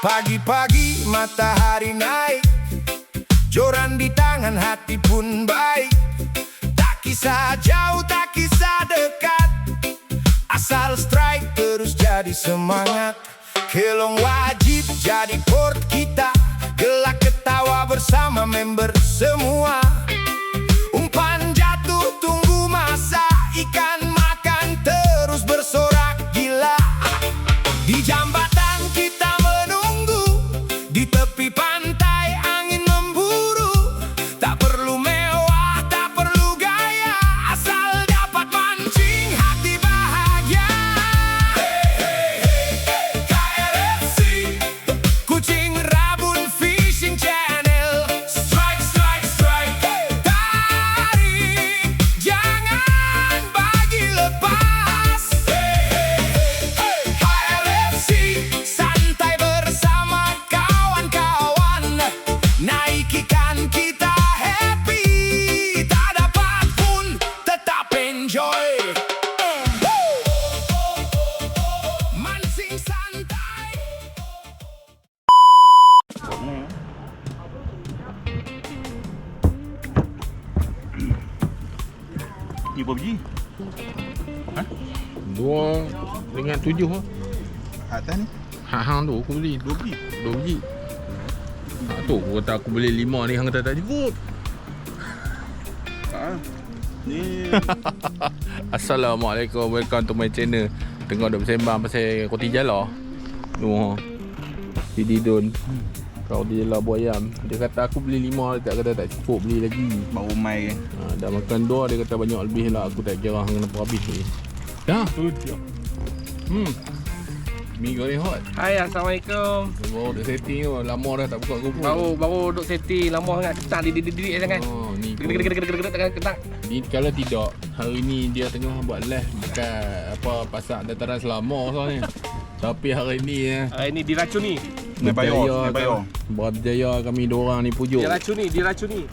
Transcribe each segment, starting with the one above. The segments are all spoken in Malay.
Pagi-pagi matahari naik, joran di tangan hati pun baik. Tak kisah jauh, tak kisah dekat, asal strike terus jadi semangat. Kelong wajib jadi port kita, gelak ketawa bersama member semua. Umpan jatuh tunggu masa, ikan makan terus bersorak gila. Di jambatan kita menunggu, di tepi pantai angin memburu. Tak perlu mewah, tak perlu gaya, asal dapat mancing hati bahagia. Hey, hey, hey, KLFC, Kucing Rabun Fishing Channel. Strike, strike, strike, tarik, jangan bagi lepas. Hey, hey, hey, KLFC, santai bersama kawan-kawan. Naik ikan kita happy, tak dapat pun tetap enjoy. Mancing santai. Ni berapa biji? Ha? 2 dengan 7 lah. Atas ni? Hang tu aku beli 2 biji? 2 biji. Tu aku kata aku beli 5 ni, hang kata tak cukup. Tak. Ni Assalamualaikum, welcome to my channel. Tengok dah bersembang pasal roti jala. Tu si Didon. Roti jala buah ayam. Dia kata aku beli 5, dia tak kata tak cukup, beli lagi. baru mai kan. Dah makan 2, dia kata banyak lebih lah. Aku tak kira hang kenapa habis ni. Dah. Mi goreng hot. Hai, Assalamualaikum. Baru dah setting tu, lama dah tak buka GoPro. Baru duduk setting, lama sangat ketak didik sangat. Oh, ni Ketak. ni kalau tidak, hari ni dia tengah buat live dekat apa pasar dataran Selama soalnya. Tapi hari ni Hari ni diracuni. Berjaya kami diorang ni pujuk. Diracuni.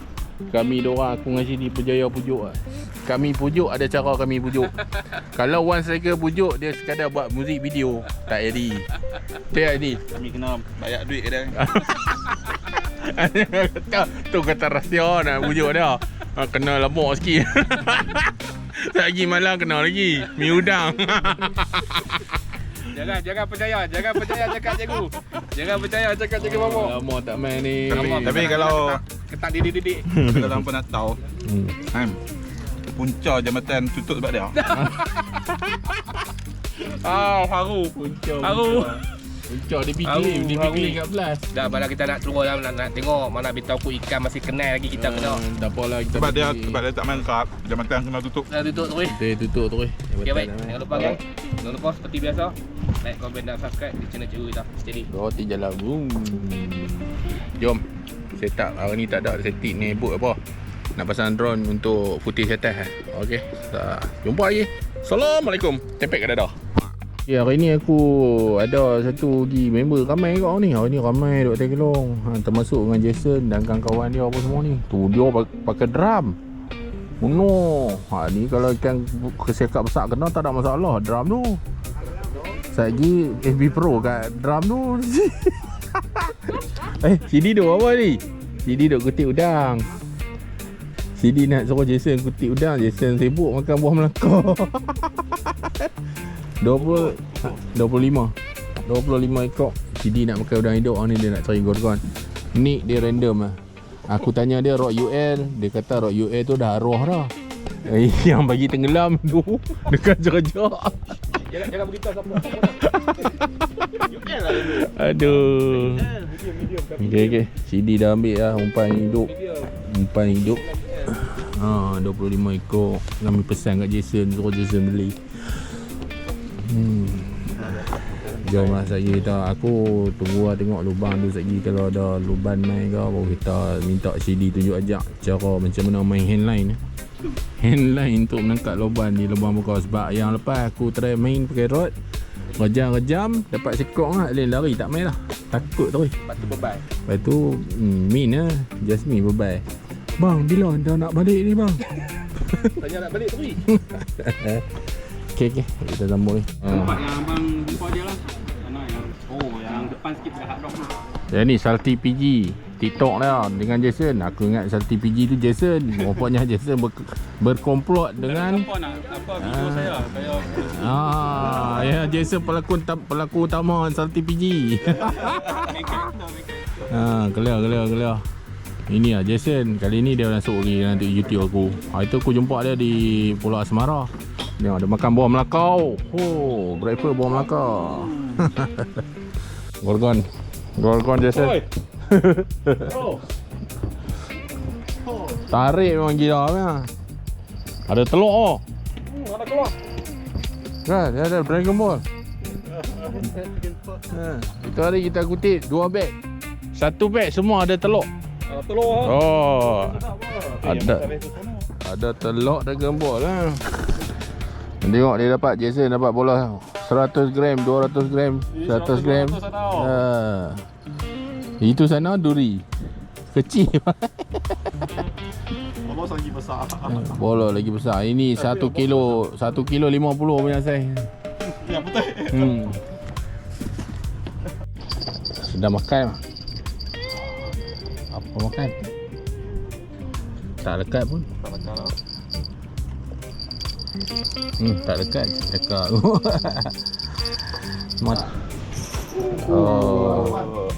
Kami diorang, aku dengan sini berjaya pujuk lah. Kami pujuk, ada cara kami pujuk. Kalau once saya pujuk, dia sekadar buat muzik video, tak jadi. Tak jadi. Kami kena bayar duit dia. Tu kata rahsia nak pujuk dia. Kena lemak sikit. Lagi malam kena lagi mi udang. Jangan percaya cakap cikgu. Jangan percaya cakap cikgu Mamo. Lama tak main ni. Tapi kalau ketak didik. kalau tanpa nak tahu, kan? Punca jambatan tutup sebab dia. Haru. Puncak dia fikir kat belas. Dah malam kita nak turun lah, nak tengok mana beritahu aku ikan masih kenal lagi kita kena. Tak apalah kita. Sebab dia tak main kap, jambatan kena tutup. Dah tutup terus. Dia tutup terus. Okey baik. Jangan lupa gang. Jangan lupa seperti biasa, like, komen dan subscribe di channel cikgu kita. Steady. Roti jalan. Jom. Set up. Hari ni tak ada setting ni boot apa. Nak pasang drone untuk footage atas. Okey. Jumpa lagi. Assalamualaikum. Tempek kat dadah. Ya, hari ni aku ada satu lagi member ramai kat ni. Hari ni ramai duk Tegelong. Termasuk dengan Jason dan kawan-kawan dia apa semua ni. Tu dia pakai drum. Ni kalau ikan kesekak besar kena tak ada masalah drum tu. Lagi FB Pro kat drum tu. CD tu apa ni? CD duk kutip udang. CD nak suruh Jason kutip udang, Jason sibuk makan buah Melaka. 25 ekor CD nak makan udang hidup ni, dia nak cari gorgon. Nick dia random lah. Aku tanya dia rock UL, dia kata rock UL tu dah arwah dah. Yang bagi tenggelam tu dekat jejak. Jangan beritahu siapa. UL lah dulu. Aduh. Medium. Okey. CD dah ambil lah, umpan hidup. 25 ekor. Kami pesan kat Jason, suruh Jason beli. Jom lah saya dah. Aku tunggu lah tengok lubang tu lagi. Kalau ada lubang main ke, baru kita minta CD tunjuk ajak cara macam mana main handline. Handline untuk menangkap lubang di lubang muka. Sebab yang lepas aku try main pakai rod, rejam dapat sekok lah, lari tak main lah, takut terus. Lepas tu bye-bye. Lepas tu Min lah, just me bye-bye. Bang, bila anda nak balik ni bang? Tanya nak balik terus. Okay, kita sambung ni. Tempat yang abang jumpa dia lah. Mana yang yang depan Ya ni Salty PG TikTok lah dengan Jason. Aku ingat Salty PG tu Jason. Rupanya Jason berkomplot dengan video saya ya Jason pelaku utama Salty PG. Clear. Ini lah Jason. Kali ni dia masuk lagi nanti YouTube aku. Itu aku jumpa dia di Pulau Asmara. Dia ada makan buah melakau. Oh, breakfast buah melakau. Gorgon Jason. Tarik memang gila kan. Ada telur oh. Ada keluar. Kan, dia ada Dragon Ball. Itu hari kita kutip 2 beg. 1 beg semua ada telur. Telur. Oh. Ada telur Dragon Ball lah. Tengok dia dapat Jason dapat bola 100 gram, 200 gram, 100 gram. Itu sana duri. Kecil. Abang lagi besar. Bola lagi besar. Ini 1 kilo 50 punya saiz. Ya betul. Sudah makan. Apa makan? Tak lekat pun. Tak dekat.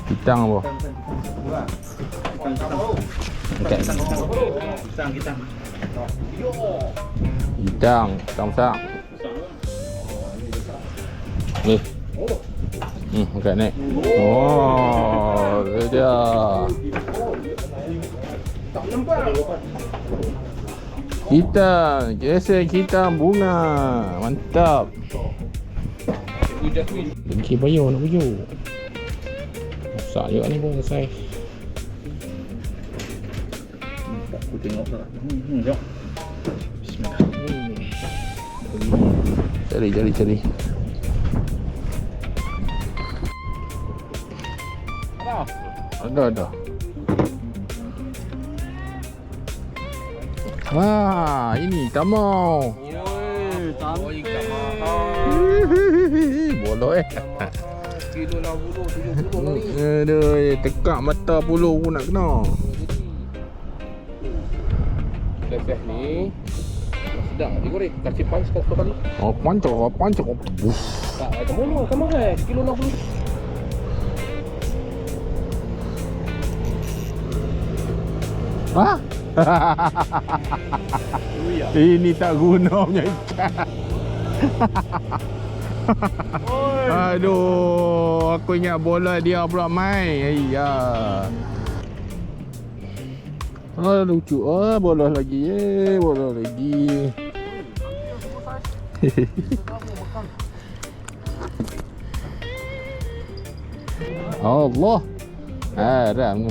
Kitang apa? Dekat. Kitang besar. Ni. Dekat ni. Oh, dia. Kita bunga. Mantap. Dengki bayar nak buyur. Besar juga ni pun saiz. Aku tengok lah. Jom. Bismillah. Cari. Ada. Wah, ini tamau. Boleh Kilo 60, 70 kali. Aduh, tekak mata puluh pun nak kena. Lepas ni sedap digoreng. Kasih panas sekali. Oh, pancak. Tak, kamu kilo 60. Hah? Ini tak guna punya ikan. Aduh, aku ingat bola dia pula main. Ayya. Lucu. Bola lagi. Bola lagi. Allah. Haram.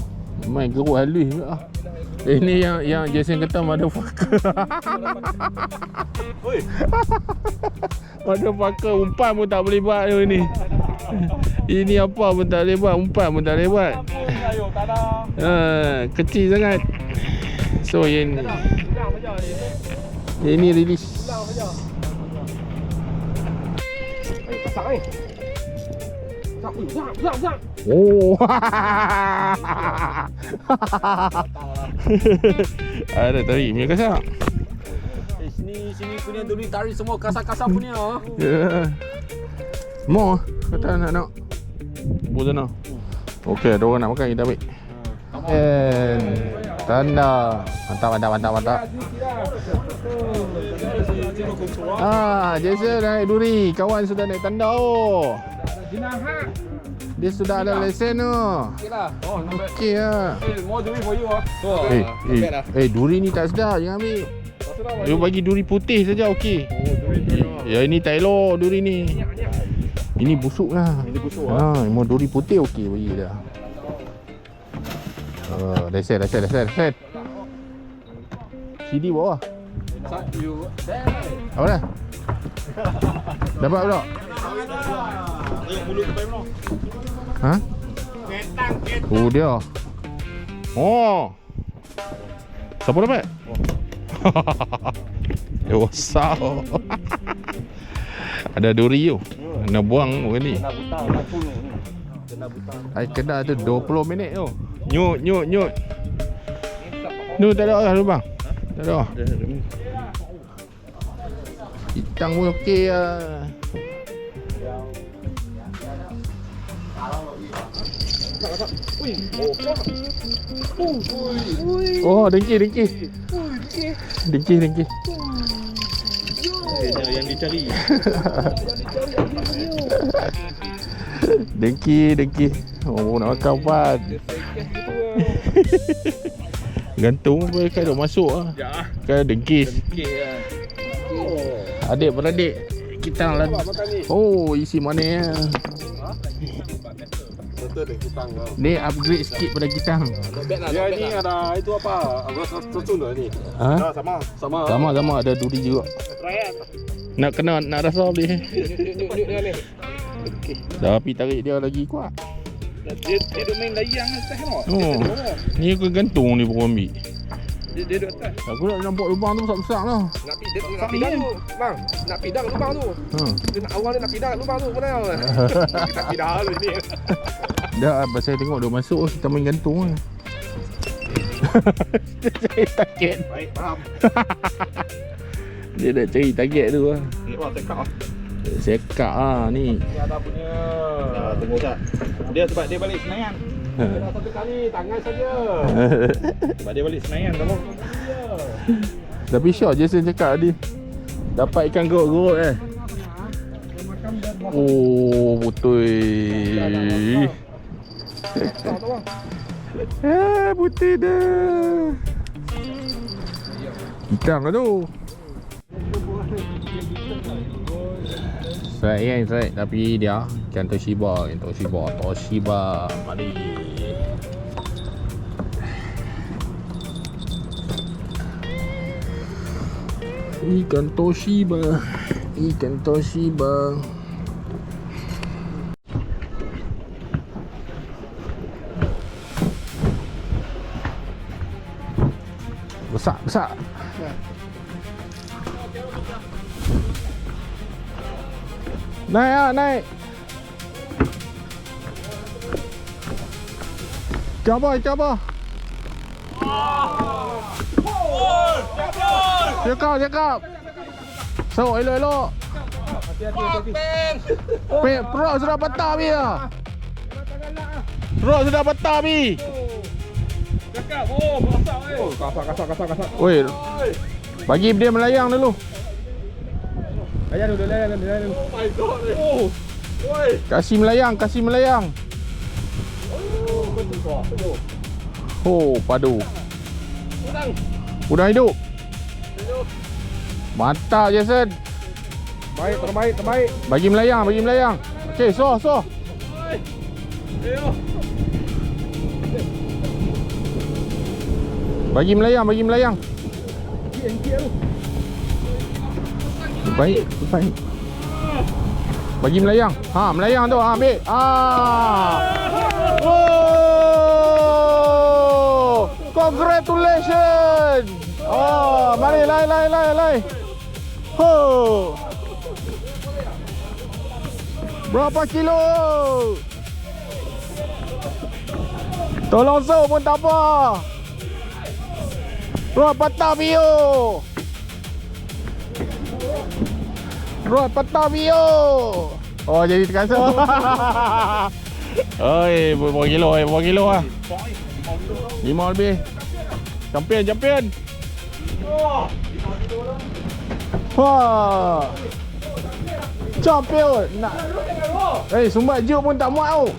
Main geruk halus pula. Ini yang Jason kata motherfucker. Motherfucker, umpan pun tak boleh buat tu ni. Ini apa pun tak boleh buat, umpan pun tak boleh buat. Kecil sangat. So ini release. Oh. Ada tadi punya kasar. Sini punya duri tarik semua kasar-kasar punya. Ya. Mau kata nak. Buat sana. Okey, ada orang nak makan kita ambil. Tanda. Mantap. Jason naik duri. Kawan sudah naik tanda. Oh. Dia sudah ada lesen tu. Okeylah. Oh, nampak. Okey lah. More duri for you ah. Duri ni tak sedap, jangan ambil. You bagi duri putih saja okey. Ya ini tak elok duri ni. Ini busuk lah. Mau duri putih okey bagi dah. Lesen. CD bawah. Apa dah? Dapat pula? Ha? Oh dia. Oh. Siapa dapat? Dia besar. Ada duri tu. Nak buang ni. Air kedai tu 20 minit tu. Nyut. Tu tak ada lah lubang. Tak ada. Hitang pun okey lah. Oh, dengki. Dengki. Yang dicari. Dengki. Oh, nak makan pan. Gantung pun kan dah masuk lah. Kan dengkis. Adik-beradik kita lah. Oh, isi mana ya? Ni upgrade sikit pada kita. Dia ni ada itu apa? Rasa ni. Ha? Sama. Ada duri juga. Nak rasa boleh. Tapi tarik dia lagi kuat. Dia duk main layang atas tengok. Oh. Ni aku gantung ni baru ambil. Dia duk atas. Aku nak nampak lubang tu besar-besar lah. Nak pidang tu. Bang, nak pidang lubang tu. Dia nak awal dia nak pidang lubang tu mana? Kita pidang dulu ni. Dah pasal tengok dia masuk kita main gantung lah. Saya target. Baik, faham. Dia nak cari target tu lah. Ni wah tekak ah. Sekak lah ni. Ni ada punya. Tunggu Ustaz. Dia sebab dia balik Senayan. Dah satu kali tangan saja. Sebab dia balik Senayan kamu. Tapi sure Jason cakap tadi dapat ikan gerut-gerut Oh, betul. Putih dah. Ikan ke tu? Strike. Tapi dia ikan Toshiba. Mari. Ikan Toshiba. Besar. Naik. Cabar. Cakap. Sorok elok-elok. Perut sudah patah bi lah. Cakap. Oh, masak Kasar. Oi. Bagi dia melayang dulu. Ayah dulu. Oh my god. Oh. Oi. Kasih melayang. Oh, padu. Udang hidup. Mantap Jason. Baik, terbaik. Bagi melayang. Okey, so. Bagi melayang. Baik. Bagi melayang. Melayang tu. Ambil. Oh! Congratulations. Oh, mari lai. Oh. Berapa kilo? Tolong so pun tak apa. Rod patah bio. Oh, jadi terasa. Oi, berapa kilo lah. 5 lebih. Champion. Wah. Champion. Nak. Sumbat juk pun tak muat tau.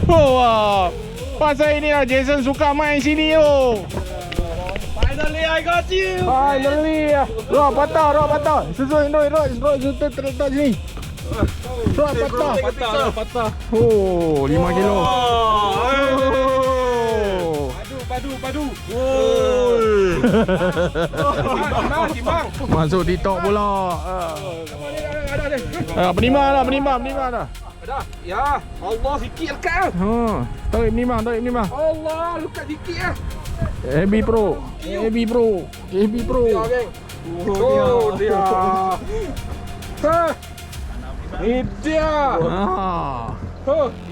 Wah. Pasal ini lah Jason suka main sini yo. Finally I got you. Rod patah. Susun rod terletak sini. Rod patah. Oh, 5 kilo. Padu. Timbang. Masuk TikTok pula. Penimang dah. Dah. Ya. Allah sikit lekat. Tarik penimang. Allah, lekat sikit ah. AB Pro. Ya, geng. Oh, dia. Ini dia.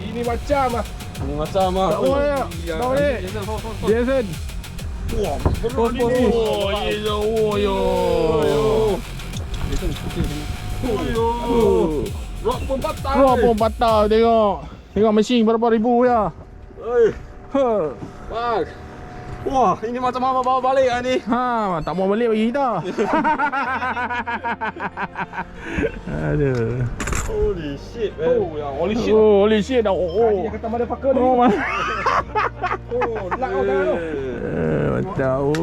Ini macam ah. Ini macam ah. Tak boleh. Tak boleh. Jason. Wah, Oh, yo. Rock pun patah. Rock pun patah tengok. Tengok mesin berapa ribu ya. Bang. Wah, ini macam apa bawa balik ah ni. Ha, tak mau balik bagi kita. Aduh. Holy shit, man. Oh, ya, holy shit. Oh, holy shit dah. Dia kata motherfucker ni. Oh, man. Oh, lak kau dah tu. Mantap. Oh,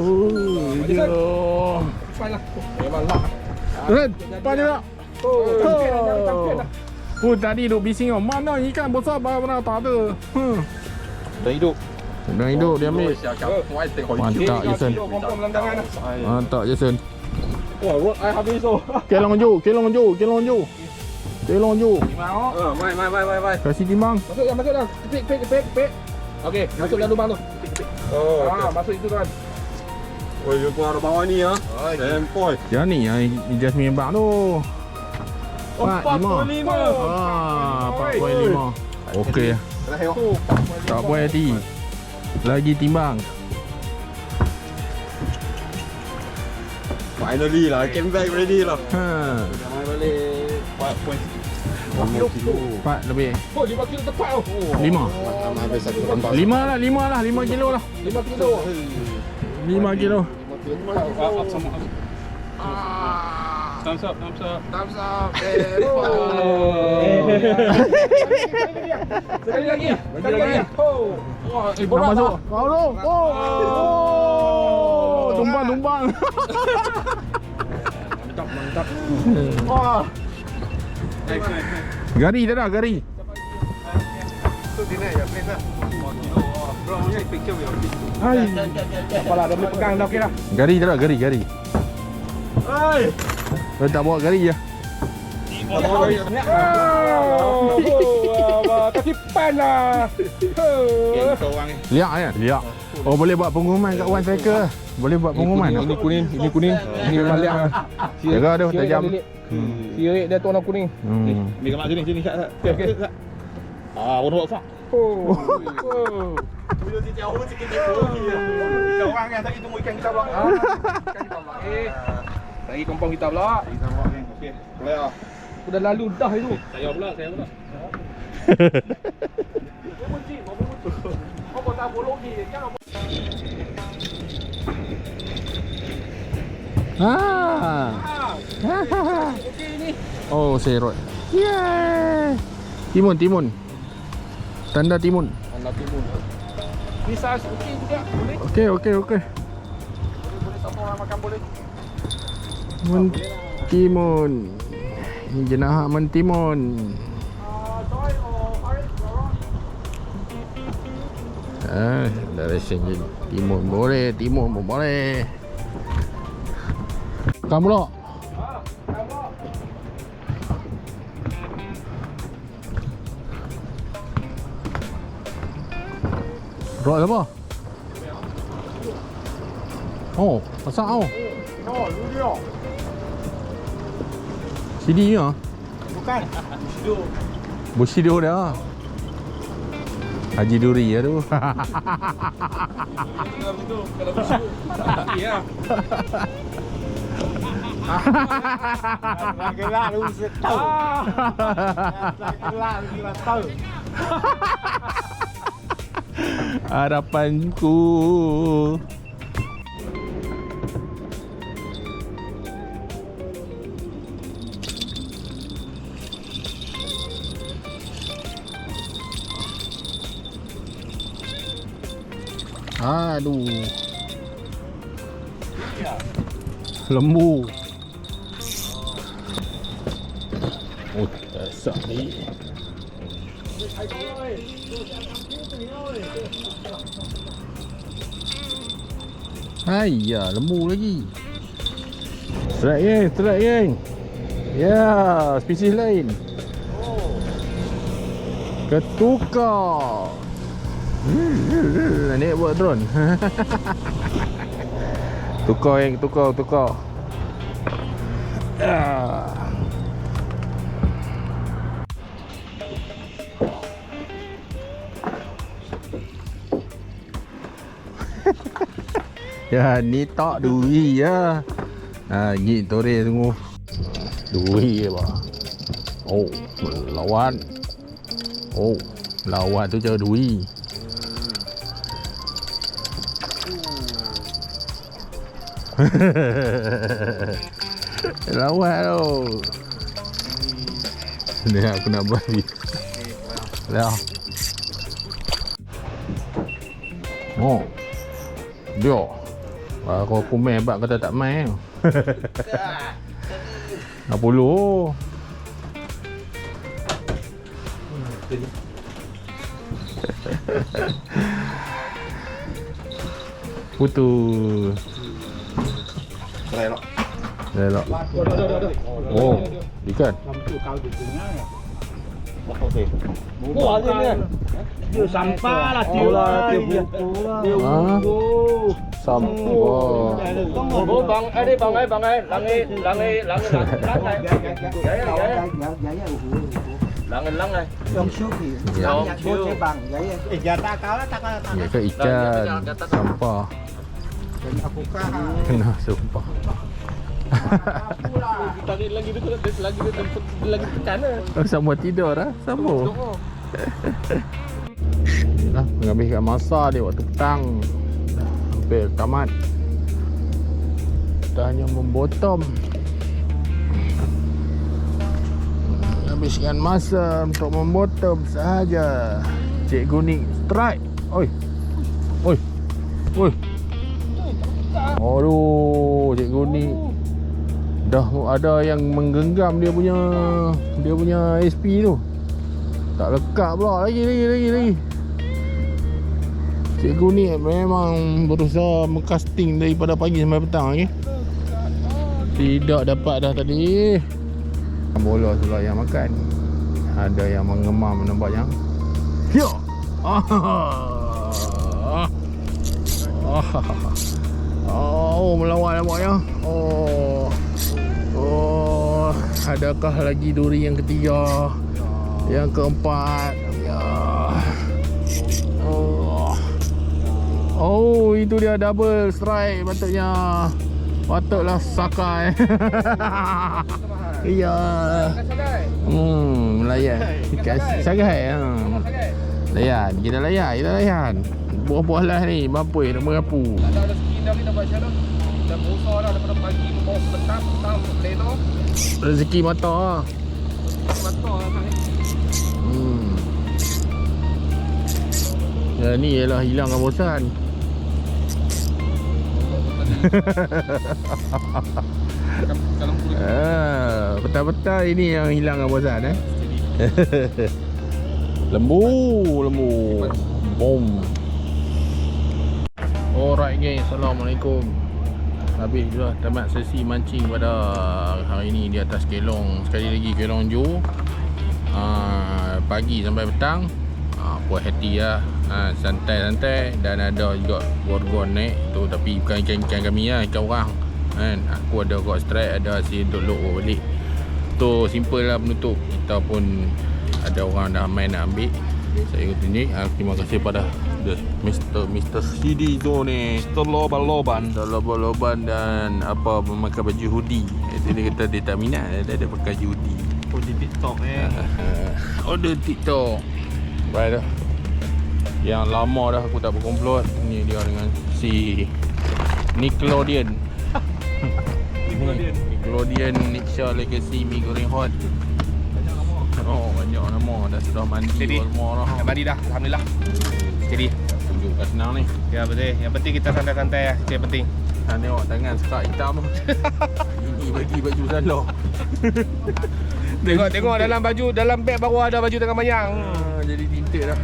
yo. Fine lah. Memang lak. Red, panjang tak? Oh, champion dah. Oh, tadi duk bising oh. Mana ikan besar mana tak ada. Dah hidup. Dah hidup dia ambil. Mantap Jason. Kompom dalam tangan dah. Mantap Jason. Wah, road I habis tu. Kelong ju. Mai. Kasih timbang. Masuk dah. Pik. Okey, masuk dalam lubang tu. Oh, Masuk itu kan. oh, you pun ada bawah ni ah. Sempoi. Yang ni Jasmine bang tu. 45. Ah, 4.5. Okey. Tak puas hati. Lagi timbang. Finally lah, I came back already lah. Ha. Jangan balik 4 lebih. Oh, 5 kilo tepat tu. 5. 5 lah, 5 kilo lah. 5 kilo. 5 kilo. Thumbs up. Thumbs up. Sekali lagi. Oh. Wah, Nak masuk. Kau tu. Oh. Tumbang. Mantap. Wah. Gari tak ada, gari. Hai. Apalah, dah boleh pegang dah okey dah. Gari tak ada, gari. Hai. Kau tak bawa gari je. Kaki pan lah. Liak kan? Liak. Oh, boleh buat pengumuman kat One Cycle. Boleh buat pengumuman. Ini kuning. Ini memang liak lah. Jaga tu, tajam. Sirik dia tu warna kuning. Ni kat sini kat. Okey. Ah, warna apa? Oh. Ikan orang kan tadi tunggu ikan kita pula. Ikan kita pula. Lagi kompong kita pula. Okey. Boleh ah. Sudah lalu dah itu. Saya pula. Apa tak boleh lagi? Jangan okey ni. Oh, serot. Yeah. Timun. Tanda timun. Anak timun. Ni saiz okey juga. Boleh. Okey. Boleh satu orang makan boleh. Mentimun. Ini jenah mentimun. Joy or orange? Dari sini timun pun boleh. Kamu lo. Rot apa? Oh, masak oh. Oh, lu dia. CD ya? Bukan. Bushido dah. Haji Duri ya tu. Kalau begitu. Ya. Gelak lu setau. Gelak lu tahu. Harapanku. Aduh. Lembu. Oh, dasar ni. Ayah, lembu lagi. Strike geng. Ya, spesies lain. Ketukar. Naik buat drone. Tukar. Ya, ni tak duri ya. Ni tore tunggu. Duri ya, Pak. Oh, lawan. Oh, lawan tu je duri. Lawan tu. Ni aku nak bagi. Dah. Oh. Dia. Aku main bak kata tak main. 60. Putus. Elok. Elok. Oh, ikan. Wah, dia sampah lah dia lah, dia buku lah. Sampah. Oh bang, langit. Langit. Ya. Ya ke ikan sampah. Kena sumpah. Lagi tekan lah. Sama tidur lah. Sama. Dah menghabiskan masa dia waktu petang. Dah hampir tamat. Kita hanya membottom. Menghabiskan masa untuk membottom sahaja. Cikgu ni strike. Oi. Aduh, cikgu ni dah ada yang menggenggam dia punya SP tu. Tak lekat pula lagi. Cikgu ni memang berusaha mengcasting daripada pagi sampai petang okay? Tidak dapat dah tadi. Bola pula yang makan. Ada yang mengemam nampaknya. Ya. Oh, melawan nampaknya. Oh, adakah lagi duri yang ketiga? Yang keempat. Ya. Oh, itu dia double strike patutnya. Patutlah Sakai. Ya. Melayan. Sakai. Layan, kita layan. Buah-buah lah ni, mampu nak merapu. Tak ada rezeki dah ni dapat macam mana? Dah berusaha dah daripada pagi membawa petang leno. Rezeki mata lah. Mata lah kan. Ya ni ialah hilangkan bosan. Petang-petang ini yang hilangkan bosan Lembu. Bom. Alright guys, Assalamualaikum. Habis dah tamat sesi mancing pada hari ini di atas kelong. Sekali lagi kelong Jo. Pagi sampai petang. Puas hati lah. Santai-santai. Dan ada juga gorgon naik tu, tapi bukan ikan kami lah, ikan orang kan. Aku ada got strike, ada si untuk lock balik. Tu simple lah penutup. Kita pun ada orang dah main nak ambil. Saya tunjuk. Terima kasih pada Mr. CD tu ni, Mr. Loban dan apa memakai baju hoodie. Dia kata dia tak minat, dia pakai hoodie. Oh, di TikTok Order TikTok. Baik dah. Yang lama dah aku tak berkomplot. Ni dia dengan si Nickelodeon. Nickelodeon Niksha Legacy Mi Goreng Hot. Oh, banyak nama. Dah sudah mandi semua dah. Dah mandi dah, alhamdulillah. Jadi tunjuk kat senang ni. ya betul. Yang penting kita santai-santai lah. Itu yang penting. Tengok tangan sekat hitam tu. Ini bagi baju salah. Tengok dalam beg baru ada baju tengah mayang. Jadi tinted dah.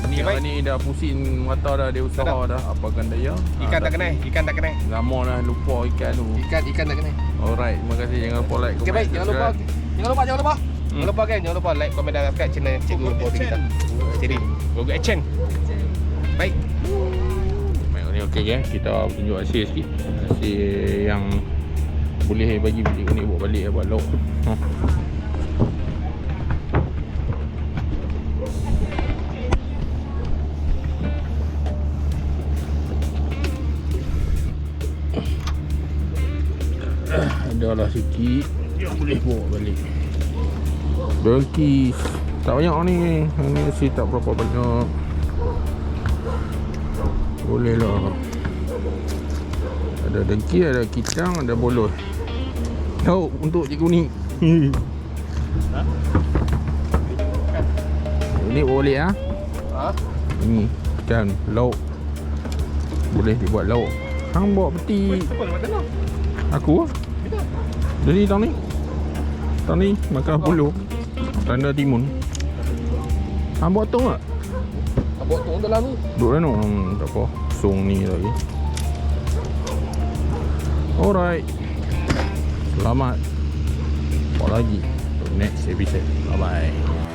Ni Okay, ni dah pusing mata dah, dia usaha dah. Apakan daya. Ikan tak kena. Lama dah lupa ikan tu. Ikan tak kena. Alright, terima kasih. Jangan lupa like, Okey baik, jangan lupa. Jangan lupa kan, jangan lupa like, komen dan subscribe channel Cikgu Bobby kita. Jadi, go action. Baik. Baik, ni okey kan. Kita tunjuk hasil sikit. Hasil yang boleh bagi bilik ni buat balik buat lock. sikit yang boleh bawa balik. Dengki tak banyak ni. Yang ni mesti tak berapa banyak. Boleh lah. Ada dengki, ada kitang, ada bolos. Lauk untuk cikgu ni. Ini boleh ah. Ha? Ini ikan lauk. Boleh dibuat lauk. Hang bawa peti. Aku lah. Jadi tahun ni makan puluh. Tanda timun. Hang bawa tong tak? Bawa tong dalam tu. Duduk dalam tu. Tak apa. Song ni lagi. Alright. Selamat. Buat lagi. Next episode. Bye bye.